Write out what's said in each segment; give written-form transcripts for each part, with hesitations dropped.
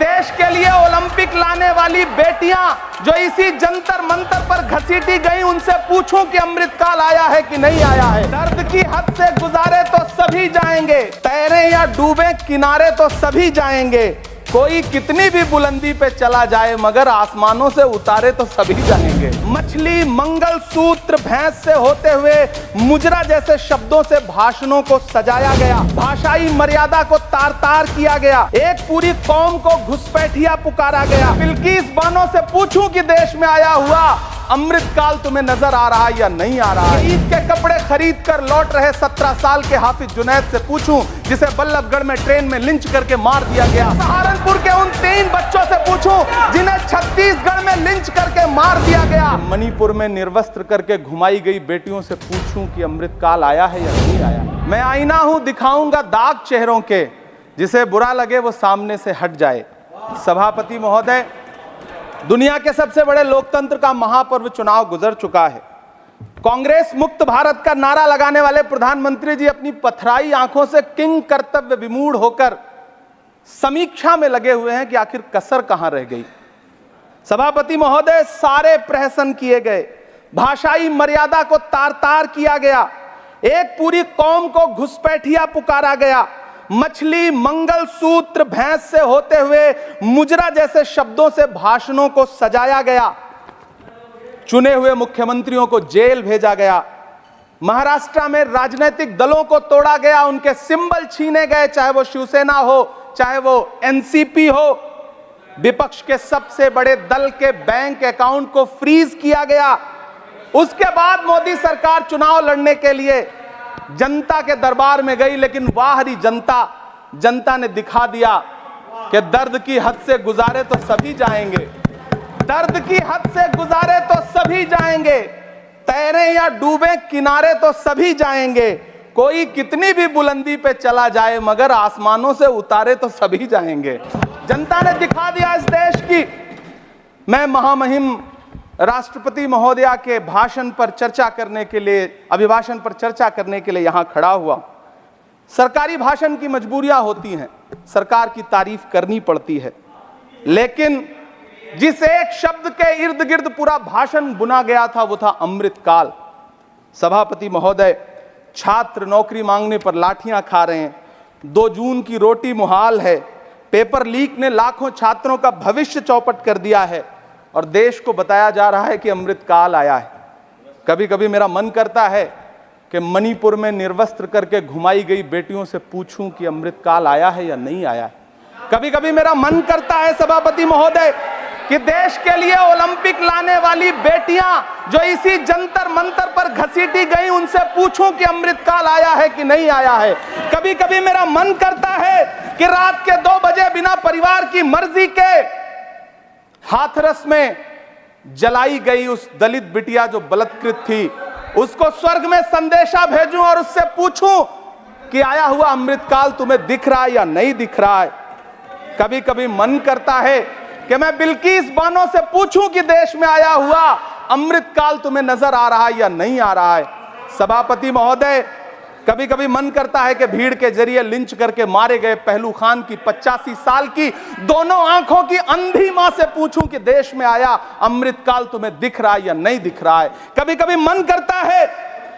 देश के लिए ओलंपिक लाने वाली बेटियां जो इसी जंतर मंतर पर घसीटी गई, उनसे पूछूं कि अमृतकाल आया है कि नहीं आया है। दर्द की हद से गुजारे तो सभी जाएंगे, तैरे या डूबे किनारे तो सभी जाएंगे। कोई कितनी भी बुलंदी पे चला जाए मगर आसमानों से उतारे तो सभी जाएंगे। मछली, मंगल सूत्र, भैंस से होते हुए मुजरा जैसे शब्दों से भाषणों को सजाया गया, भाषाई मर्यादा को तार तार किया गया, एक पूरी कौम को घुसपैठिया पुकारा गया। बिल्किस बानो से पूछूं कि देश में आया हुआ अमृतकाल तुम्हें नजर आ रहा है या नहीं आ रहा है। ईद के कपड़े खरीद कर लौट रहे 17 साल के हाफिज जुनैद से पूछूं जिसे बल्लभगढ़ में ट्रेन में लिंच करके मार दिया गया। सहारनपुर के उन 3 बच्चों से पूछूं जिन्हें छत्तीसगढ़ में लिंच करके मार दिया गया। मणिपुर में निर्वस्त्र करके घुमाई गई बेटियों से पूछूं कि अमृतकाल आया है या नहीं आया। मैं आईना हूं, दिखाऊंगा दाग चेहरों के, जिसे बुरा लगे वो सामने से हट जाए। सभापति महोदय, दुनिया के सबसे बड़े लोकतंत्र का महापर्व चुनाव गुजर चुका है। कांग्रेस मुक्त भारत का नारा लगाने वाले प्रधानमंत्री जी अपनी पथराई आंखों से किंग कर्तव्य विमूढ़ होकर समीक्षा में लगे हुए हैं कि आखिर कसर कहां रह गई। सभापति महोदय, सारे प्रहसन किए गए, भाषाई मर्यादा को तार तार किया गया, एक पूरी कौम को घुसपैठिया पुकारा गया, मछली, मंगल सूत्र, भैंस से होते हुए मुजरा जैसे शब्दों से भाषणों को सजाया गया, चुने हुए मुख्यमंत्रियों को जेल भेजा गया, महाराष्ट्र में राजनीतिक दलों को तोड़ा गया, उनके सिंबल छीने गए, चाहे वो शिवसेना हो चाहे वो एनसीपी हो, विपक्ष के सबसे बड़े दल के बैंक अकाउंट को फ्रीज किया गया। उसके बाद मोदी सरकार चुनाव लड़ने के लिए जनता के दरबार में गई, लेकिन बाहरी जनता ने दिखा दिया कि दर्द की हद से गुजारे तो सभी जाएंगे, दर्द की हद से गुजारे तो सभी जाएंगे, तैरे या डूबे किनारे तो सभी जाएंगे। कोई कितनी भी बुलंदी पे चला जाए मगर आसमानों से उतारे तो सभी जाएंगे। जनता ने दिखा दिया इस देश की। मैं महामहिम राष्ट्रपति महोदया के भाषण पर चर्चा करने के लिए, अभिभाषण पर चर्चा करने के लिए यहां खड़ा हुआ। सरकारी भाषण की मजबूरियां होती हैं, सरकार की तारीफ करनी पड़ती है, लेकिन जिस एक शब्द के इर्द गिर्द पूरा भाषण बुना गया था वो था अमृतकाल। सभापति महोदय, छात्र नौकरी मांगने पर लाठियां खा रहे हैं, 2 जून की रोटी मुहाल है, पेपर लीक ने लाखों छात्रों का भविष्य चौपट कर दिया है और देश को बताया जा रहा है कि अमृतकाल आया है। कभी कभी मेरा मन करता है कि मणिपुर में निर्वस्त्र करके घुमाई गई बेटियों से पूछूं कि अमृतकाल आया है या नहीं आया है। कभी कभी मेरा मन करता है सभापति महोदय कि देश के लिए ओलंपिक लाने वाली बेटियां जो इसी जंतर मंतर पर घसीटी गई, उनसे पूछूं कि अमृतकाल आया है कि नहीं आया है। कभी कभी मेरा मन करता है कि रात के 2 बजे बिना परिवार की मर्जी के हाथरस में जलाई गई उस दलित बिटिया जो बलात्कृत थी, उसको स्वर्ग में संदेशा भेजूं और उससे पूछूं कि आया हुआ अमृतकाल तुम्हें दिख रहा है या नहीं दिख रहा है। कभी कभी मन करता है कि मैं बिल्किस बानो से पूछूं कि देश में आया हुआ अमृतकाल तुम्हें नजर आ रहा है या नहीं आ रहा है। सभापति महोदय, कभी कभी मन करता है कि भीड़ के जरिए लिंच करके मारे गए पहलू खान की 85 साल की दोनों आंखों की अंधी मां से पूछूं कि देश में आया अमृतकाल तुम्हें दिख रहा है या नहीं दिख रहा है। कभी कभी मन करता है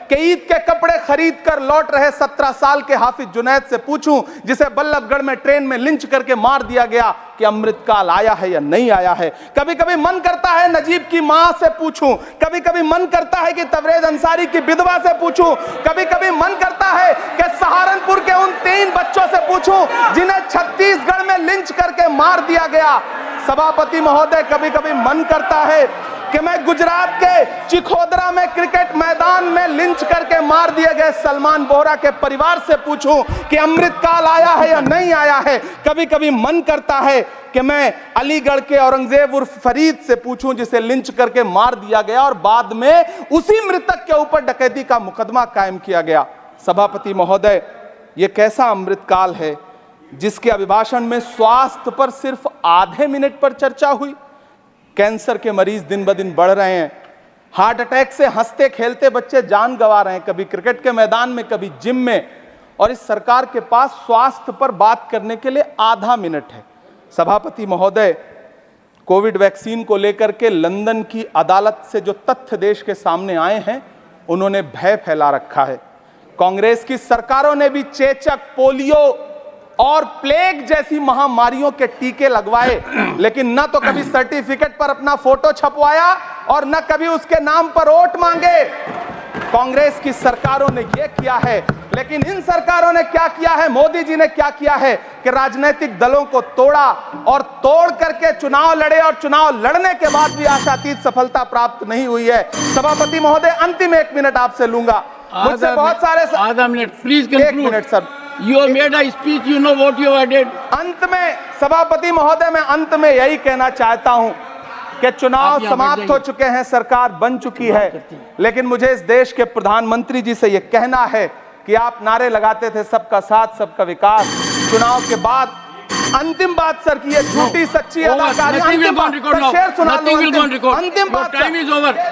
कि ईद के कपड़े खरीद कर लौट रहे 17 साल के हाफिज जुनैद से पूछूं जिसे बल्लभगढ़ में ट्रेन में लिंच करके मार दिया गया कि अमृतकाल आया है या नहीं आया है। कभी कभी मन करता है नजीब की मां से पूछूं, कभी कभी मन करता है कि तबरेज अंसारी की विधवा से पूछूं, कभी कभी मन करता है कि सहारनपुर के उन 3 बच्चों से पूछूं जिन्हें छत्तीसगढ़ में लिंच करके मार दिया गया। सभापति महोदय, कभी कभी मन करता है कि मैं गुजरात के चिखोदरा में क्रिकेट मैदान में लिंच करके मार दिए गए सलमान बोहरा के परिवार से पूछूं कि अमृतकाल आया है या नहीं आया है। कभी कभी मन करता है कि मैं अलीगढ़ के औरंगजेब उर्फ फरीद से पूछूं जिसे लिंच करके मार दिया गया और बाद में उसी मृतक के ऊपर डकैती का मुकदमा कायम किया गया। सभापति महोदय, यह कैसा अमृतकाल है जिसके अभिभाषण में स्वास्थ्य पर सिर्फ आधे मिनट पर चर्चा हुई। कैंसर के मरीज दिन ब दिन बढ़ रहे हैं, हार्ट अटैक से हंसते खेलते बच्चे जान गंवा रहे हैं, कभी क्रिकेट के मैदान में कभी जिम में, और इस सरकार के पास स्वास्थ्य पर बात करने के लिए आधा मिनट है। सभापति महोदय, कोविड वैक्सीन को लेकर के लंदन की अदालत से जो तथ्य देश के सामने आए हैं, उन्होंने भय फैला रखा है। कांग्रेस की सरकारों ने भी चेचक, पोलियो और प्लेग जैसी महामारियों के टीके लगवाए, लेकिन न तो कभी सर्टिफिकेट पर अपना फोटो छपवाया और न कभी उसके नाम पर वोट मांगे। कांग्रेस की सरकारों ने यह किया है, लेकिन इन सरकारों ने क्या किया है, मोदी जी ने क्या किया है कि राजनीतिक दलों को तोड़ा और तोड़ करके चुनाव लड़े, और चुनाव लड़ने के बाद भी आशातीत सफलता प्राप्त नहीं हुई है। सभापति महोदय, अंतिम 1 मिनट आपसे लूंगा, मुझसे बहुत सारे आधा minute please, 1 minute sir. You have made a speech, you know what you have did. अंत में सभापति महोदय, मैं अंत में यही कहना चाहता हूं कि चुनाव समाप्त हो चुके हैं, सरकार बन चुकी है, लेकिन मुझे इस देश के प्रधानमंत्री जी से यह कहना है कि आप नारे लगाते थे सबका साथ सबका विकास, चुनाव के बाद अंतिम बात सर की ये झूठी सच्ची अदाकारी, अंतिम बात, शेर सुना लो, अंतिम बात।